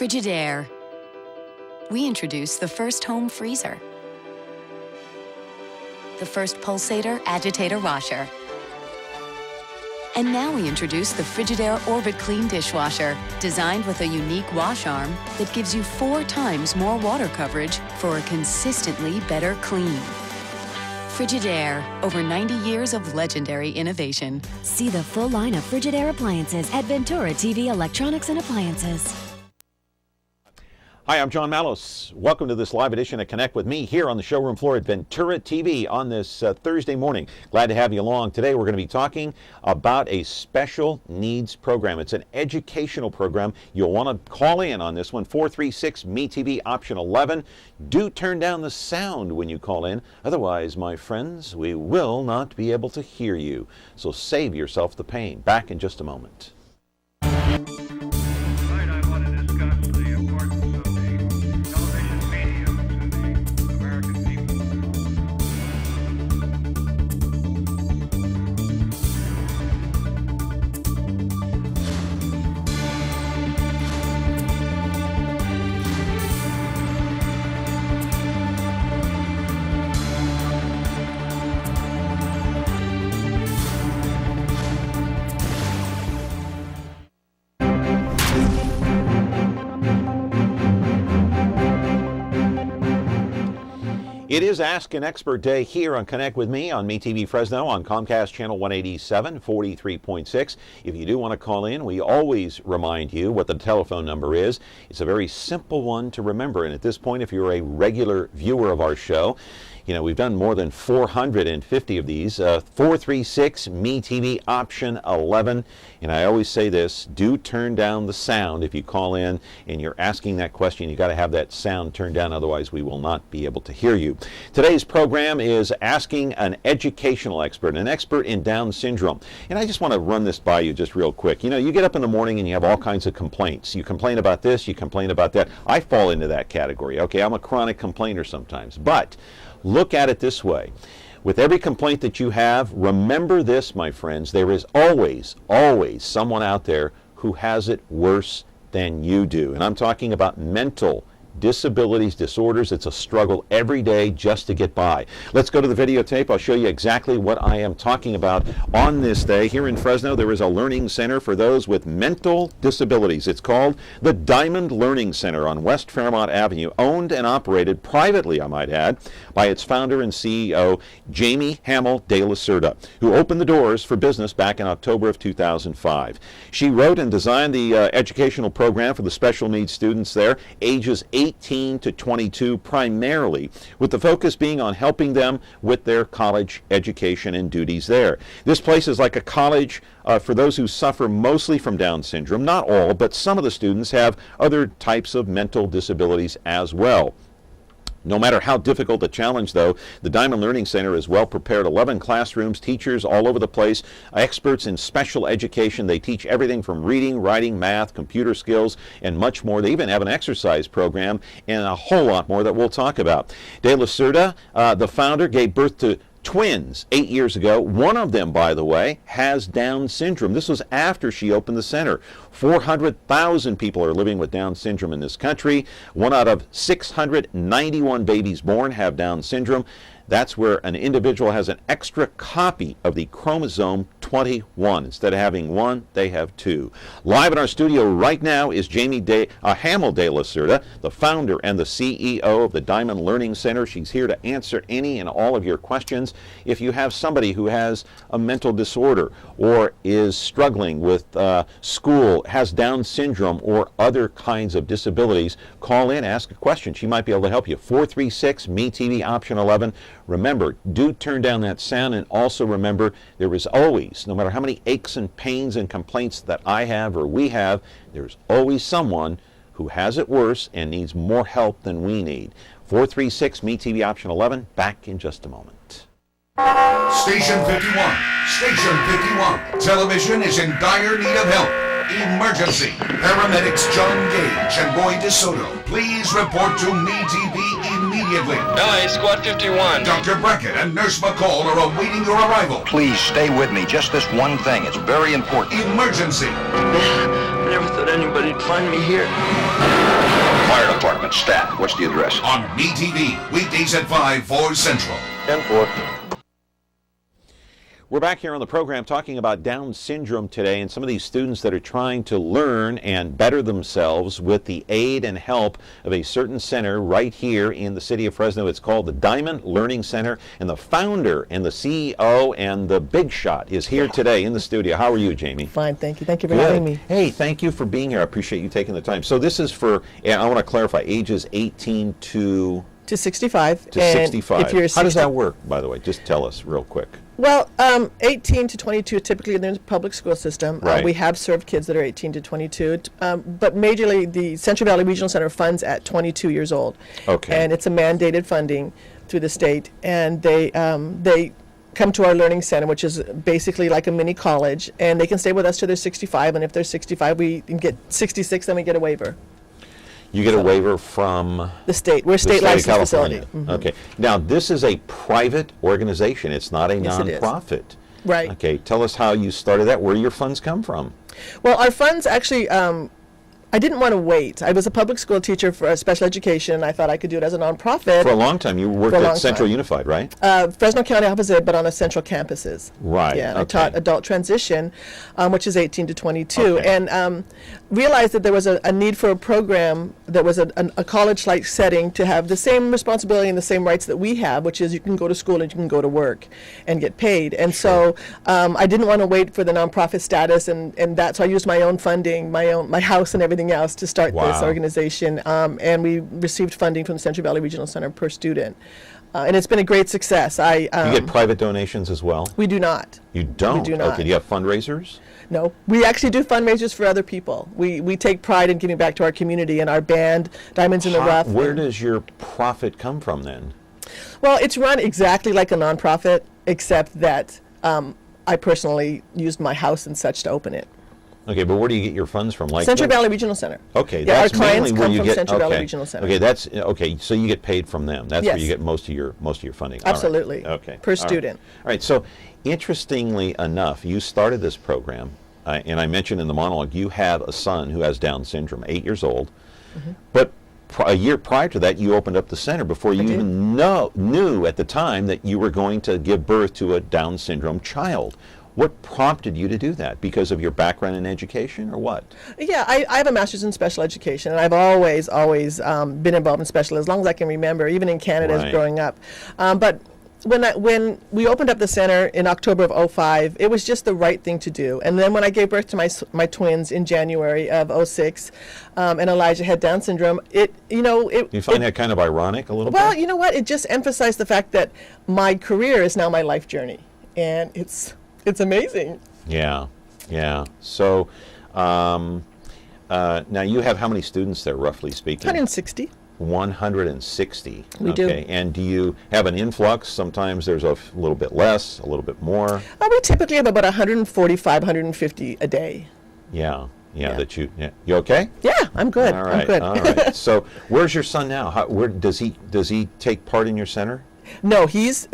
Frigidaire. We introduced the first home freezer, the first pulsator agitator washer, and now we introduce the Frigidaire Orbit Clean dishwasher, designed with a unique wash arm that gives you 4 times more water coverage for a consistently better clean. Frigidaire, over 90 years of legendary innovation. See the full line of Frigidaire appliances at Ventura TV Electronics and Appliances. Hi, I'm John Malos. Welcome to this live edition of Connect with me here on the showroom floor at Ventura TV on this Thursday morning. Glad to have you along. Today we're going to be talking about a special needs program. It's an educational program. You'll want to call in on this one, 436-MeTV option 11. Do turn down the sound when you call in. Otherwise, my friends, we will not be able to hear you. So save yourself the pain. Back in just a moment. It is Ask an Expert Day here on Connect with Me on MeTV Fresno on Comcast Channel 187, 43.6. If you do want to call in, we always remind you what the telephone number is. It's a very simple one to remember, and at this point, if you're a regular viewer of our show, you know, we've done more than 450 of these. 436-MeTV option 11. And I always say this, do turn down the sound if you call in and you're asking that question. You got to have that sound turned down, otherwise we will not be able to hear you. Today's program is asking an educational expert, an expert in Down syndrome. And I just want to run this by you just real quick. You know, you get up in the morning and you have all kinds of complaints. You complain about this, you complain about that. I fall into that category. Okay, I'm a chronic complainer sometimes. But look at it this way. With every complaint that you have, remember this, my friends, there is always, always someone out there who has it worse than you do. And I'm talking about mental disabilities, disorders. It's a struggle every day just to get by. Let's go to the videotape. I'll show you exactly what I am talking about on this day. Here in Fresno, there is a learning center for those with mental disabilities. It's called the Diamond Learning Center on West Fairmont Avenue, owned and operated privately, I might add, by its founder and CEO, Jami de la Cerda, who opened the doors for business back in October of 2005. She wrote and designed the educational program for the special needs students there, ages 18 to 22 primarily, with the focus being on helping them with their college education and duties there. This place is like a college for those who suffer mostly from Down syndrome. Not all, but some of the students have other types of mental disabilities as well. No matter how difficult the challenge, though, the Diamond Learning Center is well prepared. 11 classrooms, teachers all over the place, experts in special education. They teach everything from reading, writing, math, computer skills, and much more. They even have an exercise program and a whole lot more that we'll talk about. De la Cerda, the founder, gave birth to twins 8 years ago. One of them, by the way, has Down syndrome. This was after she opened the center. 400,000 people are living with Down syndrome in this country. 1 out of 691 babies born have Down syndrome. That's where an individual has an extra copy of the chromosome 21. Instead of having 1, they have 2. Live in our studio right now is Jami de la Cerda, the founder and the CEO of the Diamond Learning Center. She's here to answer any and all of your questions. If you have somebody who has a mental disorder or is struggling with school, has Down syndrome or other kinds of disabilities, call in, ask a question. She might be able to help you. 436-MeTV option 11. Remember, do turn down that sound, and also remember, there is always, no matter how many aches and pains and complaints that I have or we have, there's always someone who has it worse and needs more help than we need. 436-MeTV option 11, back in just a moment. Station 51, Station 51. Television is in dire need of help. Emergency. Paramedics John Gage and Boy DeSoto, please report to MeTV immediately. LA Squad 51. Dr. Brackett and Nurse McCall are awaiting your arrival. Please stay with me. Just this one thing. It's very important. Emergency. I never thought anybody to find me here. Fire department, stat. What's the address? On MeTV, weekdays at 5, 4 Central. 10-4. We're back here on the program talking about Down syndrome today and some of these students that are trying to learn and better themselves with the aid and help of a certain center right here in the city of Fresno. It's called the Diamond Learning Center, and the founder and the CEO and the big shot is here today in the studio. How are you, Jamie? Fine, thank you. Thank you for having me. Hey, thank you for being here. I appreciate you taking the time. So this is for, and I want to clarify, ages 18 to 65. To and 65. If you're How does that work, by the way? Just tell us real quick. Well, 18 to 22 typically in the public school system. Right. We have served kids that are 18 to 22, but majorly the Central Valley Regional Center funds at 22 years old. Okay. And it's a mandated funding through the state, and they come to our learning center, which is basically like a mini college, and they can stay with us till they're 65, and if they're 65, we can get 66, then we get a waiver. You get a waiver from The state. We're a the state of licensed California. facility. Mhm. Okay. Now, this is a private organization. It's not a Yes, it is. nonprofit. Right. Okay. Tell us how you started that. Where do your funds come from? Well, our funds actually, I didn't want to wait. I was a public school teacher for special education. I thought I could do it as a nonprofit. For a long time, you worked For a at long Central time. Unified, right? Fresno County opposite, but on a central campuses. Right, Yeah, and I okay. taught adult transition, which is 18 to 22, Okay. and realized that there was a need for a program that was a college-like setting to have the same responsibility and the same rights that we have, which is you can go to school and you can go to work and get paid. And so I didn't want to wait for the nonprofit status, and that's so I used my own funding, my house and everything else to start this Wow. organization, and we received funding from the Central Valley Regional Center per student. And it's been a great success. You get private donations as well? We do not. You don't? do not. Okay. Do you have fundraisers? No, we actually do fundraisers for other people. We take pride in giving back to our community and our band, Diamonds in the Rough. Where does your profit come from then? Well, it's run exactly like a nonprofit, except that I personally used my house and such to open it. Okay, but where do you get your funds from? Like Central what- Valley Regional Center. Okay, Yeah, our that's mainly clients where come you from get. Central Valley okay. Regional Center. Okay, that's okay. So you get paid from them. That's where you Yes. get most of your funding. All right. Absolutely. Okay. Per All right. student. All right. So, interestingly enough, you started this program, and I mentioned in the monologue you have a son who has Down syndrome, 8 years old, but a year prior to that, you opened up the center before you did. even knew at the time that you were going to give birth to a Down syndrome child. What prompted you to do that? Because of your background in education, or what? Yeah, I have a master's in special education, and I've always been involved in special as long as I can remember, even in Canada Right. as growing up. But when we opened up the center in October of '05, it was just the right thing to do. And then when I gave birth to my twins in January of '06, and Elijah had Down syndrome, Do you find that kind of ironic a little well, bit? you know what? It just emphasized the fact that my career is now my life journey, and it's amazing. Yeah, yeah. So, now you have how many students there, roughly speaking? 160. 160. We do. Okay. And do you have an influx? Sometimes there's a little bit less, a little bit more. We typically have about 145, 150 a day. Yeah. Yeah. You okay? Yeah, I'm good. All right. I'm good. All right. So, where's your son now? Where does he take part in your center? No, he's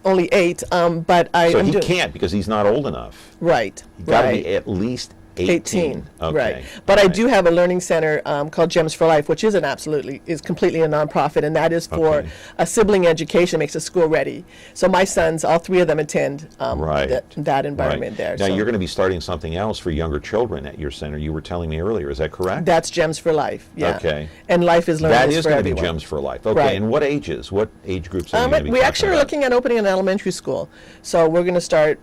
only 8, but I So am he doing can't because he's not old enough. right. You got to right. be at least 18. Okay. Right. But I All right. do have a learning center called Gems for Life, which is completely a nonprofit, and that is for Okay. a sibling education, makes a school ready. So my sons, all 3 of them attend Right. that environment Right. there. Now so you're going to be starting something else for younger children at your center. You were telling me earlier. Is that correct? that's Gems for Life. Yeah. Okay. And life is learning That is is for going to be everyone. Gems for Life. Okay. Right. And what ages? What age groups are you going to be We talking actually are about? looking at opening an elementary school. So we're going to start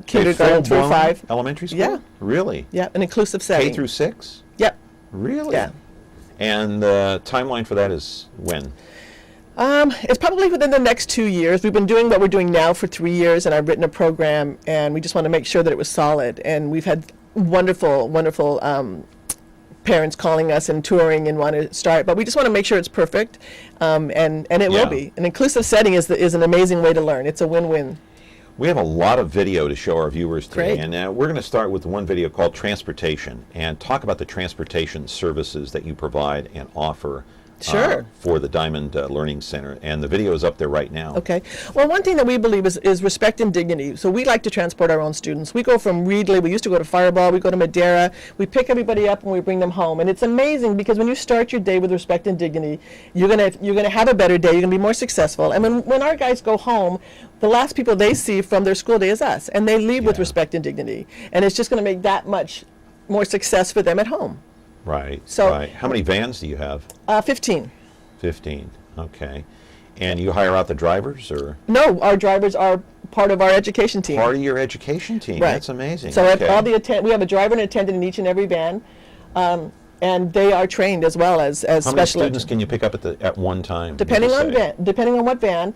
kindergarten through full-blown 5. Elementary school? Yeah. Really? Yeah, an inclusive setting. K through 6? Yep. Really? Yeah. And the timeline for that is when? It's probably within the next 2 years. We've been doing what we're doing now for 3 years, and I've written a program, and we just want to make sure that it was solid. And we've had wonderful parents calling us and touring and want to start, but we just want to make sure it's perfect, and it Yeah. will be. An inclusive setting is an amazing way to learn. It's a win-win. We have a lot of video to show our viewers today, Great. and we're going to start with one video called Transportation, and talk about the transportation services that you provide and offer for the Diamond Learning Center, and the video is up there right now. Okay. Well, one thing that we believe is respect and dignity. So we like to transport our own students. We go from Reedley, we used to go to Fireball, we go to Madera, we pick everybody up and we bring them home. And it's amazing because when you start your day with respect and dignity, you're gonna have a better day, you're gonna be more successful. And when our guys go home, the last people they see from their school day is us, and they leave with respect and dignity. And it's just gonna make that much more success for them at home. Right. So, right. How many vans do you have? 15. 15. Okay. And you hire out the drivers, or? No, our drivers are part of our education team. Part of your education team. Right. That's amazing. So okay. we have a driver and attendant in each and every van, and they are trained as well as How special many students can you pick up at one time? depending on what van,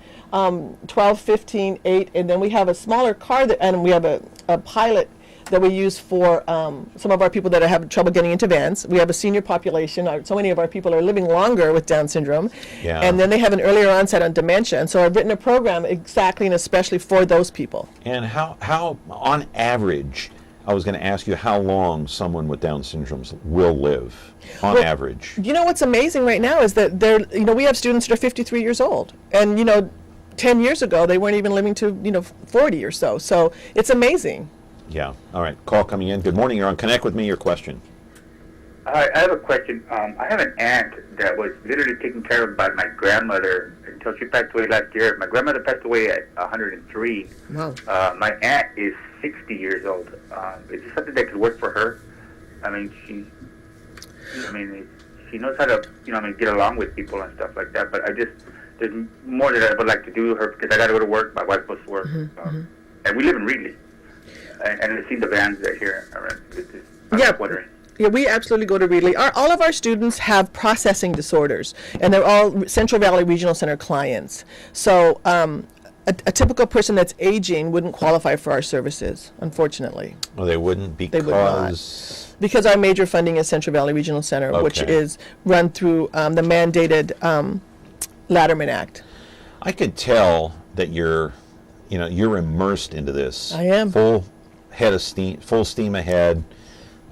12, 15, 8, and then we have a smaller car and we have a pilot that we use for some of our people that have trouble getting into vans. We have a senior population. So many of our people are living longer with Down syndrome. Yeah. And then they have an earlier onset on dementia. And so I've written a program exactly and especially for those people. And how on average, I was going to ask you how long someone with Down syndrome will live on average. You know what's amazing right now is that we have students that are 53 years old. And, 10 years ago, they weren't even living to, 40 or so. So it's amazing. Yeah. All right. Call coming in. Good morning. You're on Connect with Me. Your question. I have a question. I have an aunt that was literally taken care of by my grandmother until she passed away last year. My grandmother passed away at 103. Wow. My aunt is 60 years old. Is this something that could work for her? I mean, she knows how to, get along with people and stuff like that. But there's more that I would like to do with her because I got to go to work. My wife goes to work. And we live in Reedley. And I've seen the vans that here. I'm just wondering. Yeah, we absolutely go to Reedley. All of our students have processing disorders, and they're all Central Valley Regional Center clients. So a typical person that's aging wouldn't qualify for our services, unfortunately. Well, they wouldn't because... They would not. Because our major funding is Central Valley Regional Center, which is run through the mandated Latterman Act. I could tell that you're immersed into this. I am. Full steam ahead.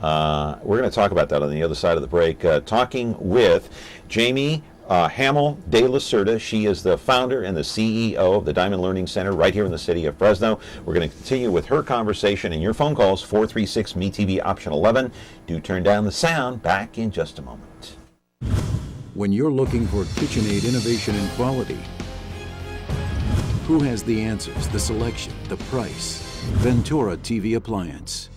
We're going to talk about that on the other side of the break. Talking with Jami Hamill de la Cerda. She is the founder and the CEO of the Diamond Learning Center right here in the city of Fresno. We're going to continue with her conversation and your phone calls, 436 MeTV option 11. Do turn down the sound. Back in just a moment. When you're looking for KitchenAid innovation and quality, who has the answers, the selection, the price? Ventura TV Appliance.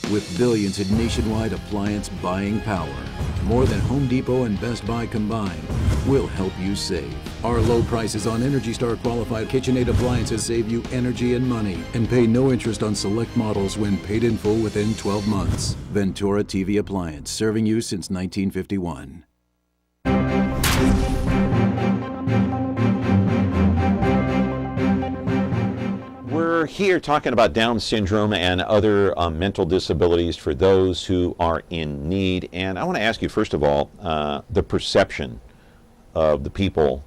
With billions in nationwide appliance buying power, more than Home Depot and Best Buy combined, we'll help you save. Our low prices on Energy Star qualified KitchenAid appliances save you energy and money, and pay no interest on select models when paid in full within 12 months. Ventura TV Appliance, serving you since 1951. We're here talking about Down syndrome and other mental disabilities for those who are in need. And I want to ask you, first of all, the perception of the people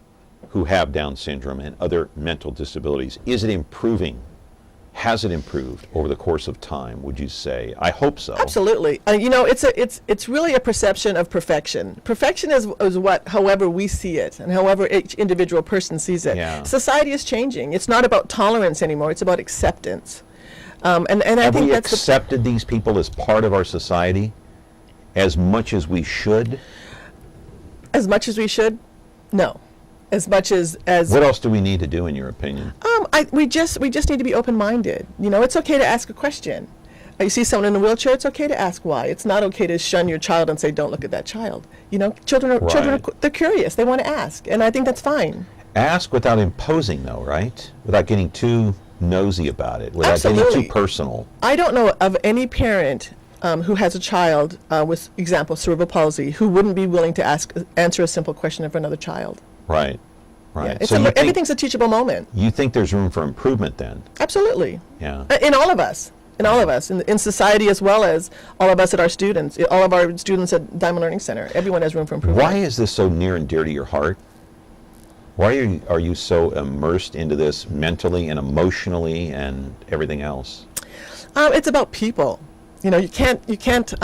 who have Down syndrome and other mental disabilities. Is it improving? Has it improved over the course of time, would you say? I hope so. Absolutely. It's really a perception of perfection. Perfection is what, however we see it, and however each individual person sees it. Yeah. Society is changing. It's not about tolerance anymore. It's about acceptance. And I have think we that's accepted these people as part of our society as much as we should? As much as we should? No. As much as what else do we need to do, in your opinion? We just need to be open-minded. It's okay to ask a question. You see someone in a wheelchair, it's okay to ask why. It's not okay to shun your child and say, "Don't look at that child." Children are they're curious. They want to ask, and I think that's fine. Ask without imposing, though, right? Without getting too nosy about it. Without Absolutely. getting too personal. I don't know of any parent who has a child with, example, cerebral palsy, who wouldn't be willing to answer a simple question of another child. Right. Yeah, everything's a teachable moment. You think there's room for improvement then? Absolutely. Yeah. In all of us. In society, as well as all of us at our students, all of our students at Diamond Learning Center. Everyone has room for improvement. Why is this so near and dear to your heart? Why are you so immersed into this mentally and emotionally and everything else? It's about people. You can't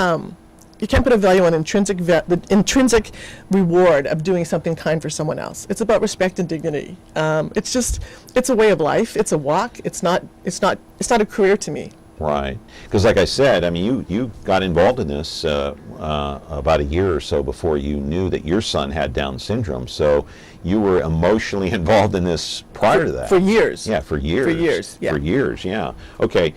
you can't put a value on the intrinsic reward of doing something kind for someone else. It's about respect and dignity. It's a way of life. It's a walk. It's not a career to me. Right. Because like I said, I mean, you got involved in this about a year or so before you knew that your son had Down syndrome. So you were emotionally involved in this prior to that. For years. Yeah, for years. For years, yeah. For years, yeah. Okay.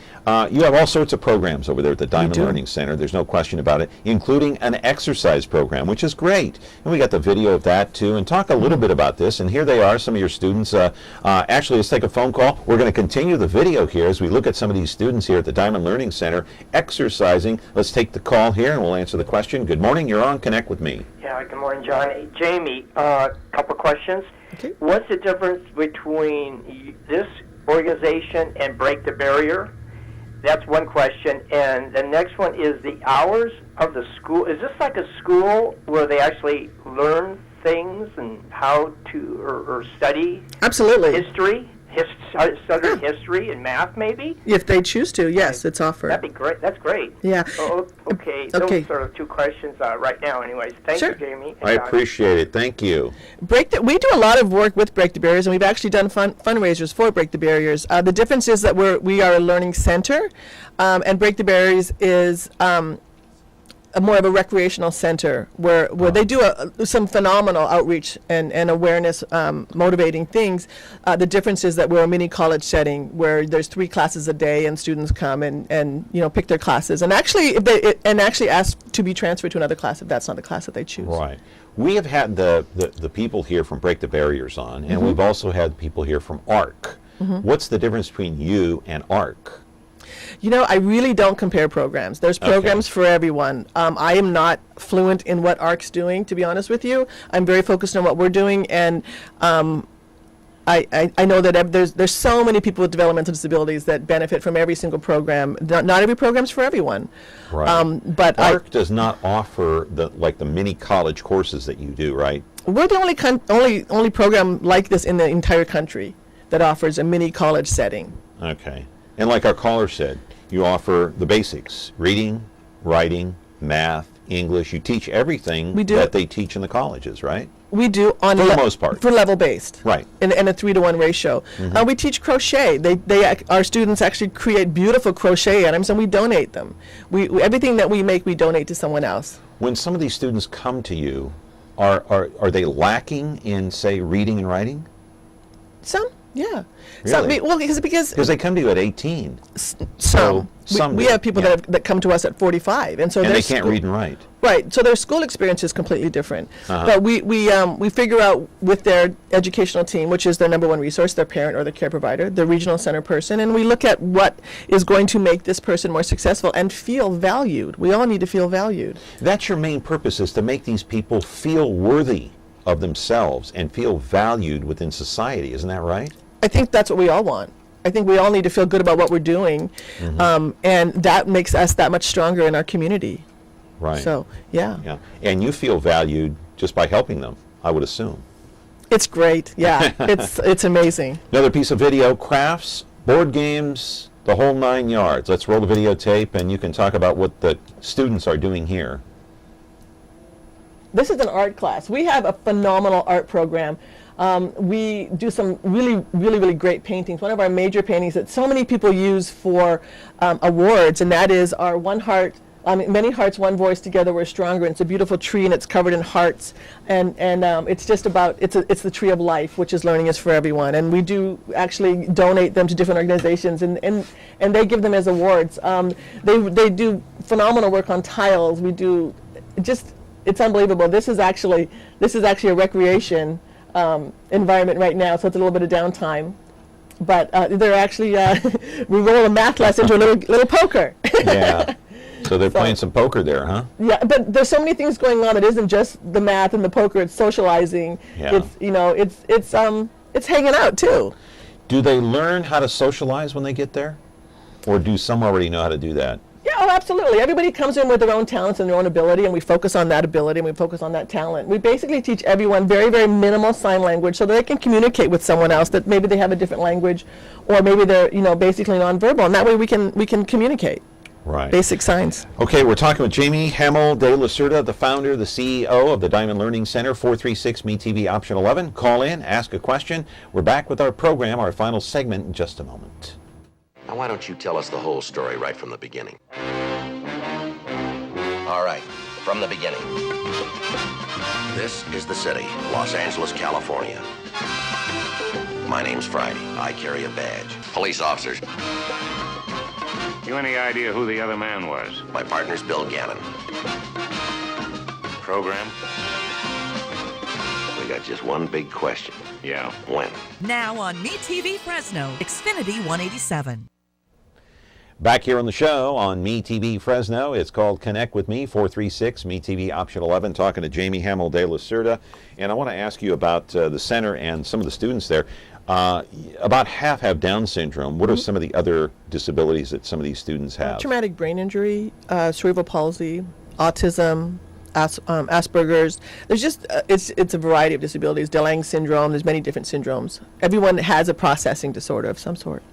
You have all sorts of programs over there at the Diamond do. Learning Center. There's no question about it, including an exercise program, which is great. And we got the video of that, too. And talk a little bit about this. And here they are, some of your students. Actually, let's take a phone call. We're going to continue the video here as we look at some of these students here at the Diamond Learning Center exercising. Let's take the call here, and we'll answer the question. Good morning. You're on Connect with Me. Yeah, good morning, John. Hey, Jamie, couple questions. Okay. What's the difference between this organization and Break the Barrier? That's one question. And the next one is the hours of the school. Is this like a school where they actually learn things and how to or study Absolutely. history? Study history and math, maybe? If they choose to, yes, it's offered. That'd be great. That's great. Yeah. Oh, okay. Okay. Those are two questions right now, anyways. Thank Sure. you, Jamie. I appreciate it. Thank you. We do a lot of work with Break the Barriers, and we've actually done fundraisers for Break the Barriers. The difference is that we are a learning center, and Break the Barriers is more of a recreational center where they do some phenomenal outreach and awareness motivating things. The difference is that we're a mini college setting where there's 3 classes a day and students come and pick their classes and actually ask to be transferred to another class if that's not the class that they choose. Right. We have had the people here from Break the Barriers on, and we've also had people here from ARC. What's the difference between you and ARC? I really don't compare programs. There's programs for everyone. I am not fluent in what ARC's doing, to be honest with you. I'm very focused on what we're doing, and I know that there's so many people with developmental disabilities that benefit from every single program. Not every program's for everyone. Right. But ARC does not offer the mini college courses that you do, right? We're the only program like this in the entire country that offers a mini college setting. Okay. And like our caller said, you offer the basics: reading, writing, math, English. You teach everything that they teach in the colleges, right? We do for the most part. For level based, right? In a 3-to-1 ratio. We teach crochet. Our students actually create beautiful crochet items, and we donate them. Everything that we make, we donate to someone else. When some of these students come to you, are they lacking in, say, reading and writing? Some. Yeah. Really? Because they come to you at 18. We have people that come to us at 45, and they can't read and write. Right. So their school experience is completely different. But we figure out with their educational team, which is their number one resource, their parent or the care provider, the regional center person, and we look at what is going to make this person more successful and feel valued. We all need to feel valued. That's your main purpose, is to make these people feel worthy of themselves and feel valued within society. Isn't that right? I think that's what we all want. I think we all need to feel good about what we're doing, and that makes us that much stronger in our community. Right. So, yeah. And you feel valued just by helping them, I would assume. It's great. Yeah. it's amazing. Another piece of video: crafts, board games, the whole 9 yards. Let's roll the videotape, and you can talk about what the students are doing here. This is an art class. We have a phenomenal art program. We do some really, really, really great paintings. One of our major paintings that so many people use for awards, and that is our many hearts, one voice, together we're stronger. And it's a beautiful tree, and it's covered in hearts. And it's just about, it's the tree of life, which is learning is for everyone. And we do actually donate them to different organizations, and they give them as awards. They do phenomenal work on tiles. We do it's unbelievable. This is actually a recreation environment right now, so it's a little bit of downtime. But they're actually we roll a math lesson into a little poker. Yeah. So they're playing some poker there, huh? Yeah, but there's so many things going on. It isn't just the math and the poker. It's socializing. Yeah. It's hanging out too. Do they learn how to socialize when they get there, or do some already know how to do that? Yeah, oh, absolutely. Everybody comes in with their own talents and their own ability, and we focus on that ability and we focus on that talent. We basically teach everyone very, very minimal sign language so that they can communicate with someone else that maybe they have a different language, or maybe they're basically nonverbal, and that way we can communicate. Right. Basic science. Okay, we're talking with Jami Hamill de la Cerda, the founder, the CEO of the Diamond Learning Center, 436 MeTV option 11. Call in, ask a question. We're back with our program, our final segment in just a moment. Now, why don't you tell us the whole story right from the beginning? All right, from the beginning. This is the city, Los Angeles, California. My name's Friday. I carry a badge. Police officers. You any idea who the other man was? My partner's Bill Gannon. Program? We got just one big question. Yeah. When? Now on MeTV Fresno, Xfinity 187. Back here on the show on MeTV Fresno, it's called Connect with Me, 436 MeTV option 11, talking to Jami Hamill de la Cerda. And I want to ask you about the center and some of the students there. About half have Down syndrome. What are some of the other disabilities that some of these students have? Traumatic brain injury, cerebral palsy, autism, Asperger's. There's just it's a variety of disabilities. DeLange syndrome. There's many different syndromes. Everyone has a processing disorder of some sort.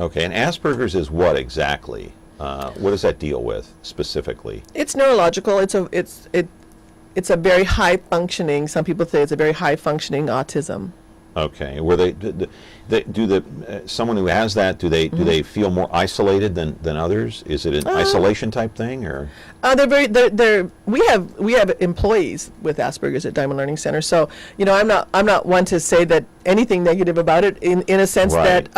Okay, and Asperger's is what exactly? What does that deal with specifically? It's neurological. It's a very high functioning. Some people say it's a very high functioning autism. Okay, where someone who has that, do they feel more isolated than others? Is it an isolation type thing, or? We have employees with Asperger's at Diamond Learning Center, so I'm not one to say that anything negative about it in a sense that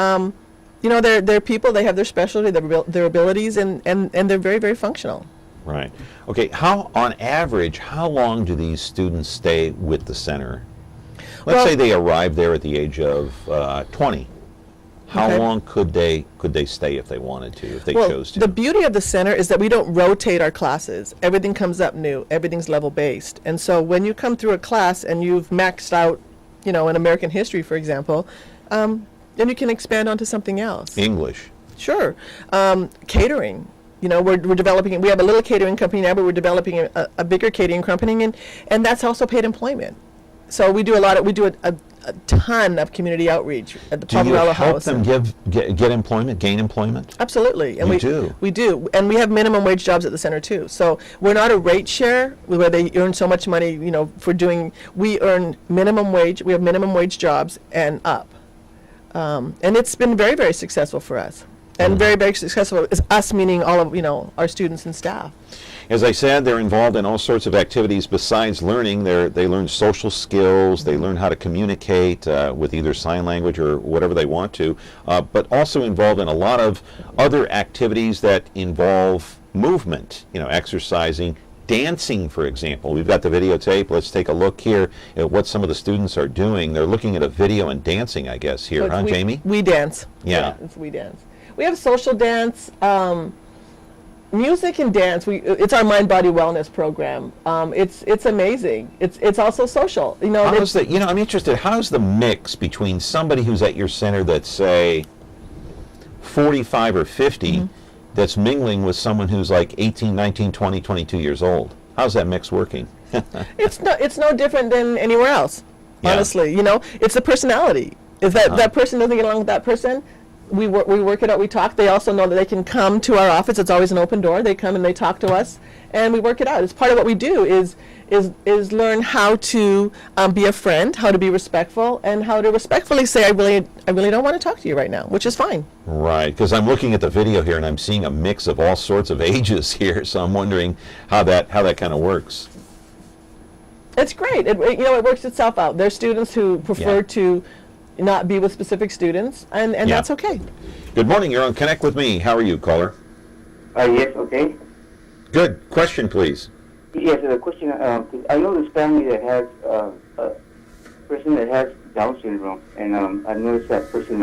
they're people, they have their specialty, their abilities, and they're very, very functional. Right. Okay. On average, how long do these students stay with the center? Let's say they arrive there at the age of 20. How long could they stay if they wanted to, if they chose to? The beauty of the center is that we don't rotate our classes. Everything comes up new. Everything's level based. And so when you come through a class and you've maxed out, in American history, for example, then you can expand onto something else. English. Sure. Catering. We're developing. We have a little catering company now, but we're developing a bigger catering company, and that's also paid employment. So we do a ton of community outreach at the Poverello House. Do you help them get employment, gain employment? Absolutely. And We do. And we have minimum wage jobs at the center too. So we're not a rate share where they earn so much money, we earn minimum wage. We have minimum wage jobs and up. And it's been very, very successful for us. And very, very successful is us, meaning all of, our students and staff. As I said, they're involved in all sorts of activities besides learning. They learn social skills, they learn how to communicate with either sign language or whatever they want to, but also involved in a lot of other activities that involve movement, exercising, dancing, for example. We've got the videotape. Let's take a look here at what some of the students are doing. They're looking at a video and dancing, I guess, here, huh, Jami? We dance. Yeah. We dance. We have social dance. Music and dance, it's our mind body wellness program. It's amazing. It's also social. I'm interested. How's the mix between somebody who's at your center that's, say, 45 or 50 that's mingling with someone who's like 18, 19, 20, 22 years old? How's that mix working? It's no different than anywhere else. Honestly, it's the personality. If that person doesn't get along with that person, we work it out, we talk. They also know that they can come to our office. It's always an open door. They come and they talk to us, and we work it out. It's part of what we do is learn how to be a friend, how to be respectful, and how to respectfully say, I really don't want to talk to you right now, which is fine. Right, because I'm looking at the video here, and I'm seeing a mix of all sorts of ages here, so I'm wondering how that kind of works. It's great. It works itself out. There's students who prefer to not be with specific students, and that's okay. Good morning. You're on Connect with Me. How are you, caller? Yes, okay. Good. Question, please. Yes, the question, I know this family that has a person that has Down syndrome, and I noticed that person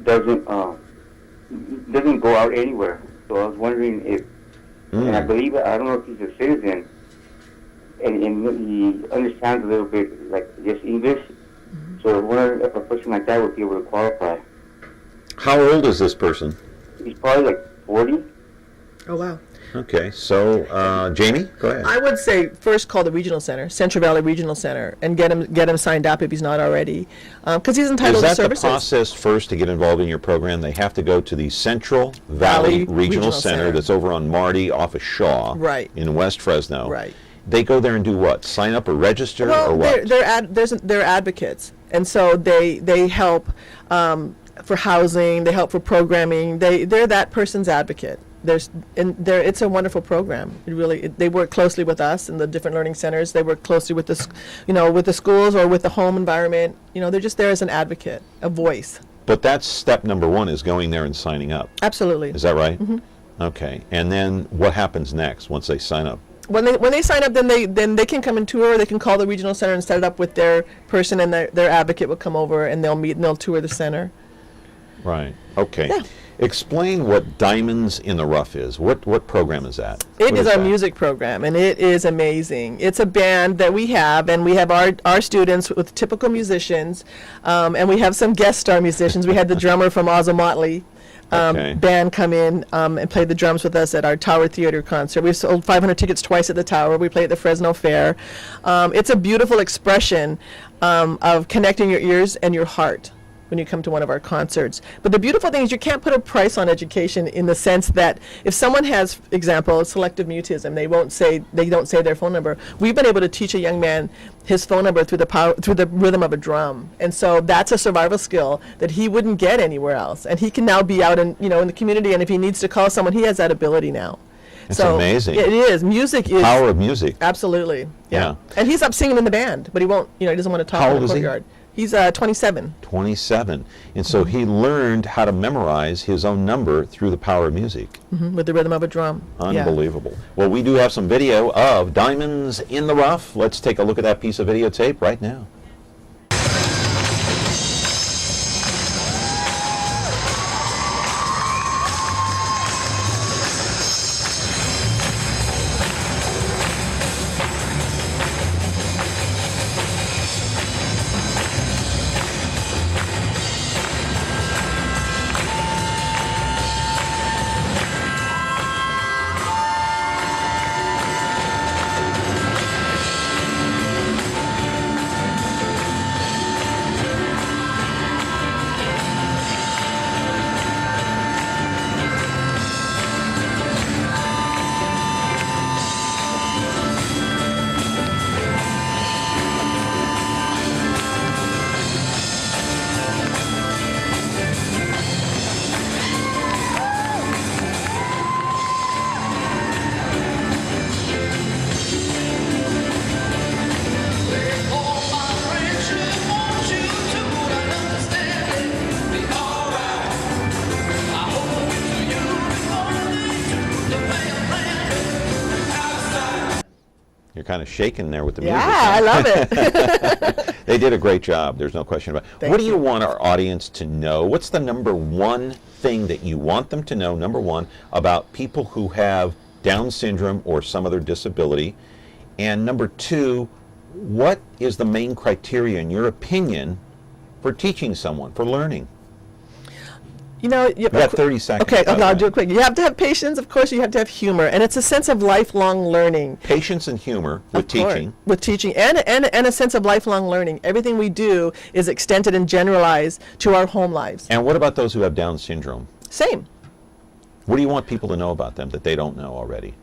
doesn't go out anywhere. So I was wondering if, and I believe, I don't know if he's a citizen, and he understands a little bit, like, just English. So I wonder if a person like that would be able to qualify. How old is this person? He's probably like 40. Oh, wow. Okay, so Jamie, go ahead. I would say first call the regional center, Central Valley Regional Center, and get him signed up if he's not already, because he's entitled to services. Is that the process first to get involved in your program? They have to go to the Central Valley Regional Center that's over on Marty off of Shaw, right, in West Fresno. Right. They go there and do what? Sign up or register or what? They're advocates, and so they help for housing. They help for programming. They're that person's advocate. It's a wonderful program. They work closely with us in the different learning centers. They work closely with with the schools or with the home environment. They're just there as an advocate, a voice. But that's step number one, is going there and signing up. Absolutely. Is that right? Mm-hmm. Okay. And then what happens next once they sign up? When they sign up, then they can come and tour. They can call the regional center and set it up with their person, and their advocate will come over and they'll meet and they'll tour the center. Right. Okay. Yeah. Explain what Diamonds in the Rough is. What program is that? It is our music program, and it is amazing. It's a band that we have, and we have our students with typical musicians, and we have some guest star musicians. We had the drummer from Ozzy Motley band come in and play the drums with us at our Tower Theater concert. We've sold 500 tickets twice at the Tower. We play at the Fresno Fair. It's a beautiful expression of connecting your ears and your heart when you come to one of our concerts. But the beautiful thing is you can't put a price on education, in the sense that if someone has, example, selective mutism, they don't say their phone number. We've been able to teach a young man his phone number through the rhythm of a drum. And so that's a survival skill that he wouldn't get anywhere else. And he can now be out in the community, and if he needs to call someone, he has that ability now. It's amazing. It is. Music is power of music. Absolutely. Yeah. And he's up singing in the band, but he won't, he doesn't want to talk in the courtyard. He's 27. 27. And so he learned how to memorize his own number through the power of music. Mm-hmm. With the rhythm of a drum. Unbelievable. Yeah. Well, we do have some video of Diamonds in the Rough. Let's take a look at that piece of videotape right now. You're kind of shaking there with the music. Yeah, I love it. They did a great job. There's no question about it. What do you want our audience to know? What's the number one thing that you want them to know, number one, about people who have Down syndrome or some other disability? And number two, what is the main criteria, in your opinion, for teaching someone, for learning? You got 30 seconds. Okay, I'll do it quick. You have to have patience, of course. You have to have humor, and it's a sense of lifelong learning. Patience and humor with teaching. With teaching, and a sense of lifelong learning. Everything we do is extended and generalized to our home lives. And what about those who have Down syndrome? Same. What do you want people to know about them that they don't know already?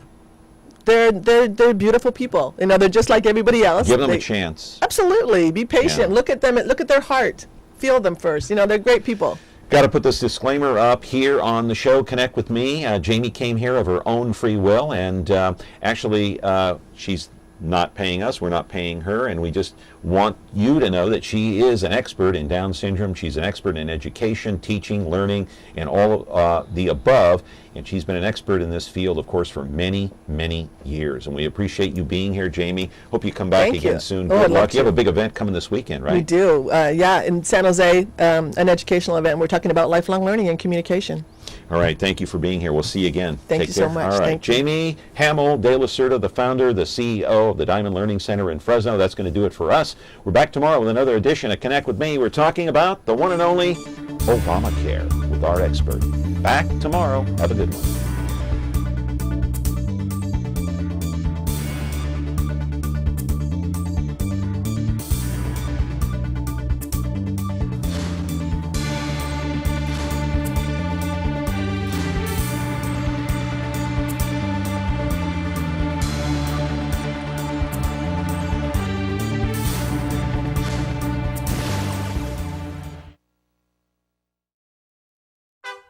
They're beautiful people. They're just like everybody else. Give them a chance. Absolutely. Be patient. Yeah. Look at them. Look at their heart. Feel them first. They're great people. Got to put this disclaimer up here on the show. Connect with me. Jamie came here of her own free will, and actually she's not paying us. We're not paying her, and we just want you to know that she is an expert in Down syndrome. She's an expert in education, teaching, learning, and all of the above. And she's been an expert in this field, of course, for many, many years. And we appreciate you being here, Jamie. Hope you come back again soon. Good luck. You have a big event coming this weekend, right? We do. In San Jose, an educational event. We're talking about lifelong learning and communication. All right. Thank you for being here. We'll see you again. Thank you so much. All right. Thank you. Jamie Hamill de la Cerda, the founder, the CEO of the Diamond Learning Center in Fresno. That's going to do it for us. We're back tomorrow with another edition of Connect with Me. We're talking about the one and only Obamacare with our expert. Back tomorrow. Have a good one.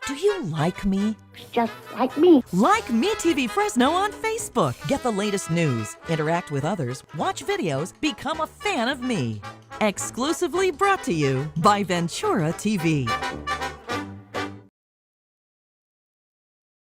Do you like me? Just like me. Like MeTV Fresno on Facebook. Get the latest news, interact with others, watch videos, become a fan of me. Exclusively brought to you by Ventura TV.